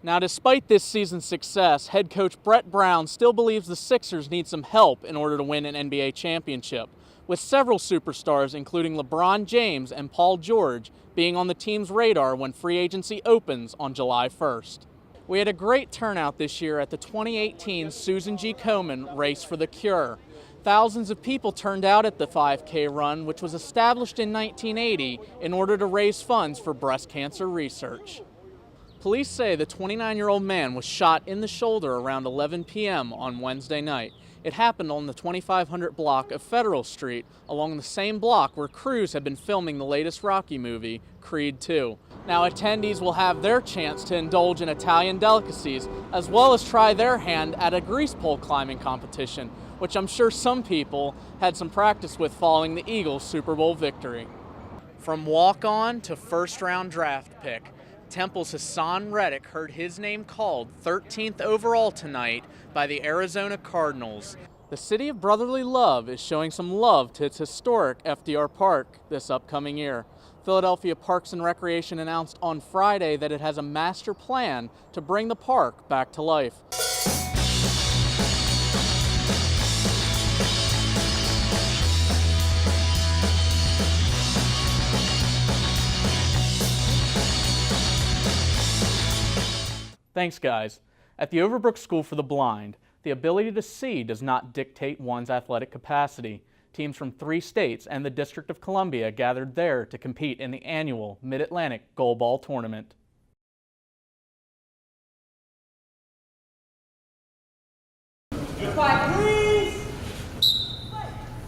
Now, despite this season's success, head coach Brett Brown still believes the Sixers need some help in order to win an NBA championship, with several superstars, including LeBron James and Paul George, being on the team's radar when free agency opens on July 1st. We had a great turnout this year at the 2018 Susan G. Komen Race for the Cure. Thousands of people turned out at the 5K run, which was established in 1980 in order to raise funds for breast cancer research. Police say the 29-year-old man was shot in the shoulder around 11 p.m. on Wednesday night. It happened on the 2500 block of Federal Street, along the same block where crews had been filming the latest Rocky movie, Creed II. Now, attendees will have their chance to indulge in Italian delicacies, as well as try their hand at a grease pole climbing competition, which I'm sure some people had some practice with following the Eagles' Super Bowl victory. From walk-on to first-round draft pick, Temple's Hassan Reddick heard his name called 13th overall tonight by the Arizona Cardinals. The city of brotherly love is showing some love to its historic FDR Park this upcoming year. Philadelphia Parks and Recreation announced on Friday that it has a master plan to bring the park back to life. Thanks, guys. At the Overbrook School for the Blind, the ability to see does not dictate one's athletic capacity. Teams from 3 states and the District of Columbia gathered there to compete in the annual Mid-Atlantic Goalball Tournament. Please.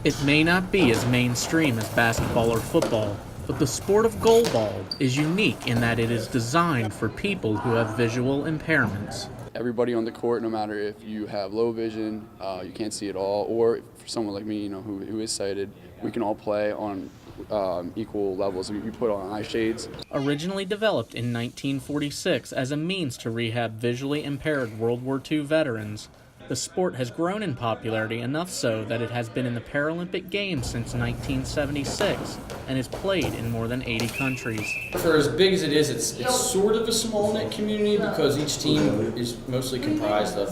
It may not be as mainstream as basketball or football, but the sport of goalball is unique in that it is designed for people who have visual impairments. Everybody on the court, no matter if you have low vision, you can't see at all, or for someone like me, who is sighted, we can all play on equal levels. You put on eye shades. Originally developed in 1946 as a means to rehab visually impaired World War II veterans, the sport has grown in popularity enough so that it has been in the Paralympic Games since 1976 and is played in more than 80 countries. For as big as it is, it's sort of a small knit community because each team is mostly comprised of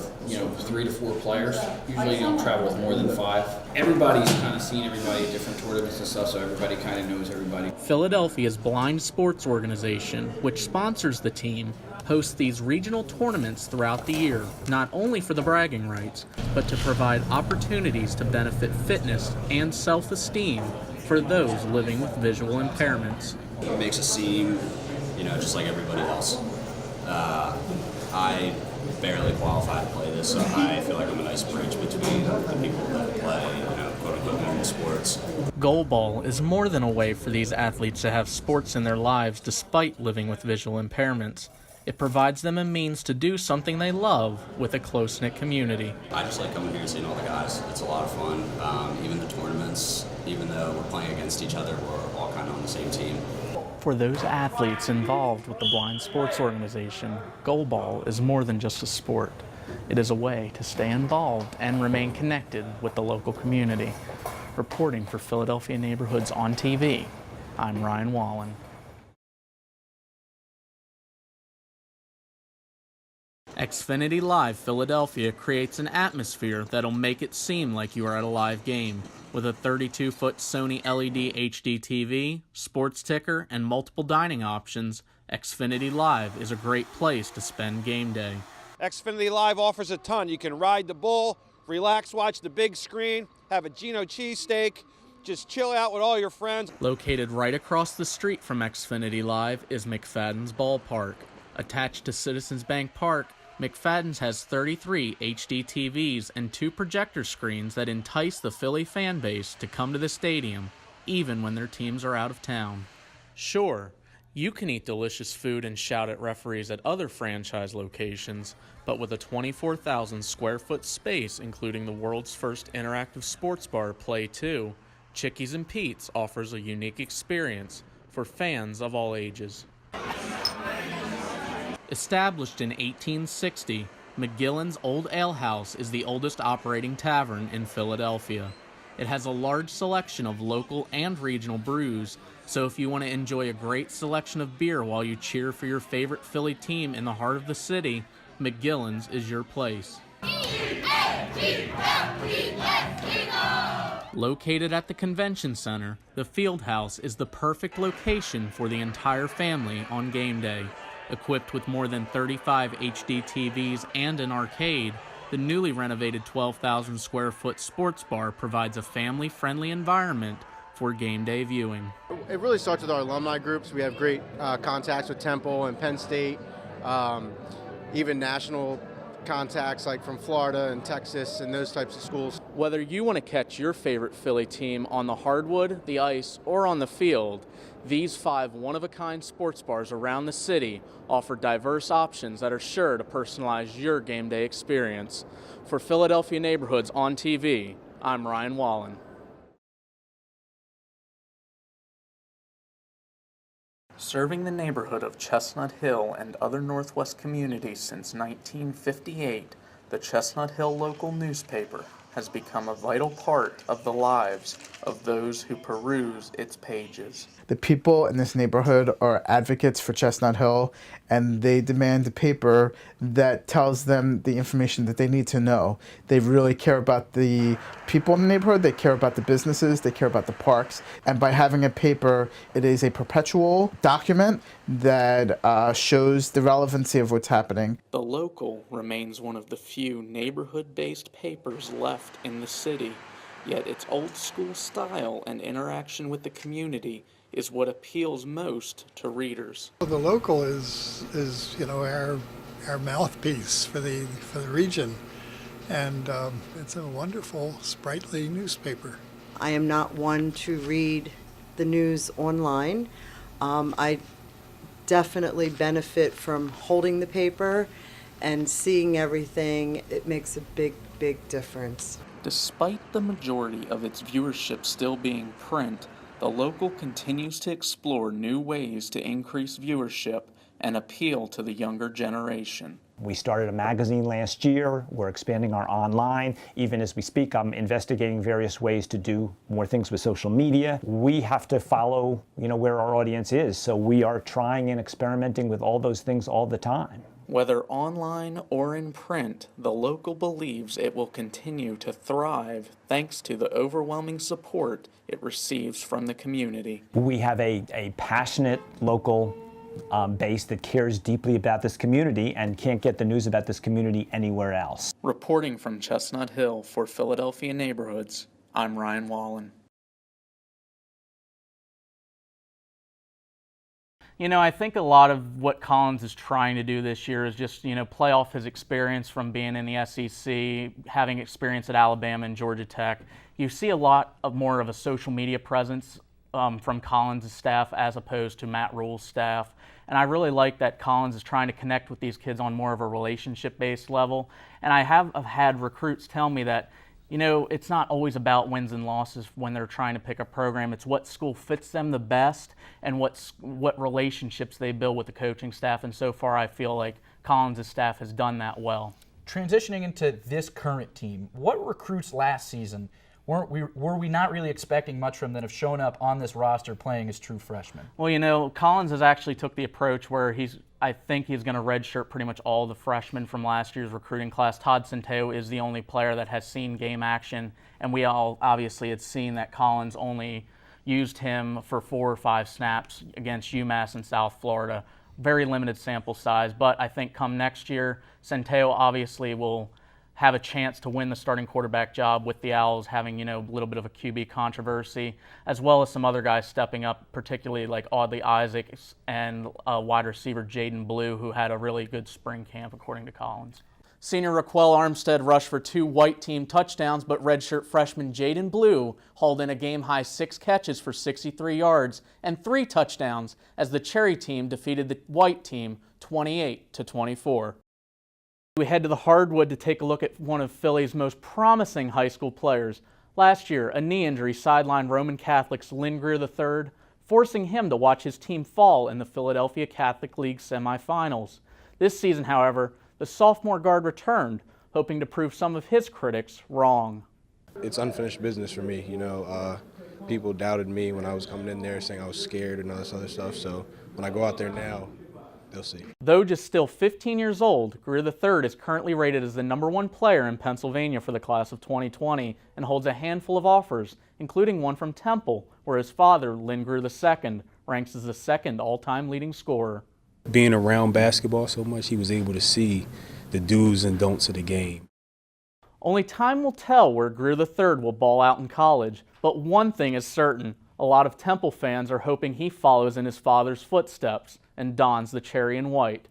3 to 4 players. Usually you don't travel with more than 5. Everybody's kind of seen everybody at different tournaments and stuff, so everybody kind of knows everybody. Philadelphia's Blind Sports Organization, which sponsors the team, hosts these regional tournaments throughout the year, not only for the bragging rights, but to provide opportunities to benefit fitness and self-esteem for those living with visual impairments. It makes us seem, just like everybody else. I barely qualify to play this, so I feel like I'm a nice bridge between the people that play, quote-unquote, normal sports. Goalball is more than a way for these athletes to have sports in their lives despite living with visual impairments. It provides them a means to do something they love with a close-knit community. I just like coming here and seeing all the guys. It's a lot of fun. Even the tournaments, even though we're playing against each other, we're all kind of on the same team. For those athletes involved with the Blind Sports Organization, goalball is more than just a sport. It is a way to stay involved and remain connected with the local community. Reporting for Philadelphia Neighborhoods on TV, I'm Ryan Wallen. Xfinity Live Philadelphia creates an atmosphere that'll make it seem like you are at a live game. With a 32-foot Sony LED HD TV, sports ticker, and multiple dining options, Xfinity Live is a great place to spend game day. Xfinity Live offers a ton. You can ride the bull, relax, watch the big screen, have a Geno cheesesteak, just chill out with all your friends. Located right across the street from Xfinity Live is McFadden's Ballpark. Attached to Citizens Bank Park, McFadden's has 33 HD TVs and 2 projector screens that entice the Philly fan base to come to the stadium, even when their teams are out of town. Sure, you can eat delicious food and shout at referees at other franchise locations, but with a 24,000 square foot space, including the world's first interactive sports bar, Play 2, Chickies and Pete's offers a unique experience for fans of all ages. Established in 1860, McGillen's Old Ale House is the oldest operating tavern in Philadelphia. It has a large selection of local and regional brews So if you want to enjoy a great selection of beer while you cheer for your favorite Philly team in the heart of the city, McGillen's is your place. Located at the convention center, the Field House is the perfect location for the entire family on game day. Equipped with more than 35 HD TVs and an arcade, the newly renovated 12,000 square foot sports bar provides a family-friendly environment for game day viewing. It really starts with our alumni groups. We have great contacts with Temple and Penn State, even national contacts like from Florida and Texas and those types of schools. Whether you want to catch your favorite Philly team on the hardwood, the ice, or on the field, these 5 one-of-a-kind sports bars around the city offer diverse options that are sure to personalize your game day experience. For Philadelphia Neighborhoods on TV, I'm Ryan Wallen. Serving the neighborhood of Chestnut Hill and other Northwest communities since 1958, the Chestnut Hill local newspaper has become a vital part of the lives of those who peruse its pages. The people in this neighborhood are advocates for Chestnut Hill, and they demand a paper that tells them the information that they need to know. They really care about the people in the neighborhood, they care about the businesses, they care about the parks, and by having a paper, it is a perpetual document that shows the relevancy of what's happening. The Local remains one of the few neighborhood-based papers left in the city, yet its old-school style and interaction with the community is what appeals most to readers. The Local is our mouthpiece for the region, and it's a wonderful, sprightly newspaper. I am not one to read the news online. I definitely benefit from holding the paper and seeing everything. It makes a big, big difference. Despite the majority of its viewership still being print, the Local continues to explore new ways to increase viewership and appeal to the younger generation. We started a magazine last year. We're expanding our online. Even as we speak, I'm investigating various ways to do more things with social media. We have to follow, where our audience is. So we are trying and experimenting with all those things all the time. Whether online or in print, the Local believes it will continue to thrive thanks to the overwhelming support it receives from the community. We have a passionate local base that cares deeply about this community and can't get the news about this community anywhere else. Reporting from Chestnut Hill for Philadelphia Neighborhoods, I'm Ryan Wallen. I think a lot of what Collins is trying to do this year is just, play off his experience from being in the SEC, having experience at Alabama and Georgia Tech. You see a lot more of a social media presence from Collins' staff as opposed to Matt Rule's staff. And I really like that Collins is trying to connect with these kids on more of a relationship-based level. And I have had recruits tell me that, it's not always about wins and losses when they're trying to pick a program. It's what school fits them the best and what relationships they build with the coaching staff. And so far, I feel like Collins' staff has done that well. Transitioning into this current team, what recruits last season were we not really expecting much from that have shown up on this roster playing as true freshmen? Well, Collins has actually took the approach where I think he's going to redshirt pretty much all the freshmen from last year's recruiting class. Todd Centeo is the only player that has seen game action, and we all obviously had seen that Collins only used him for 4 or 5 snaps against UMass and South Florida. Very limited sample size, but I think come next year, Centeo obviously will have a chance to win the starting quarterback job with the Owls having, a little bit of a QB controversy, as well as some other guys stepping up, particularly like Audley Isaac and wide receiver Jaden Blue, who had a really good spring camp, according to Collins. Senior Raquel Armstead rushed for 2 white team touchdowns, but redshirt freshman Jaden Blue hauled in a game-high 6 catches for 63 yards and 3 touchdowns as the Cherry team defeated the white team 28-24. We head to the hardwood to take a look at one of Philly's most promising high school players. Last year, a knee injury sidelined Roman Catholic's Lynn Greer III, forcing him to watch his team fall in the Philadelphia Catholic League semifinals. This season, however, the sophomore guard returned, hoping to prove some of his critics wrong. It's unfinished business for me. people doubted me when I was coming in there, saying I was scared and all this other stuff. So when I go out there now, they'll see. Though just still 15 years old, Greer III is currently rated as the #1 player in Pennsylvania for the class of 2020 and holds a handful of offers, including one from Temple, where his father, Lynn Greer II, ranks as the second all-time leading scorer. Being around basketball so much, he was able to see the do's and don'ts of the game. Only time will tell where Greer III will ball out in college, but one thing is certain. A lot of Temple fans are hoping he follows in his father's footsteps and dons the cherry and white.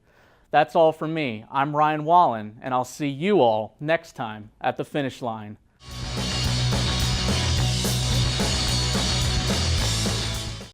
That's all from me. I'm Ryan Wallen, and I'll see you all next time at the finish line.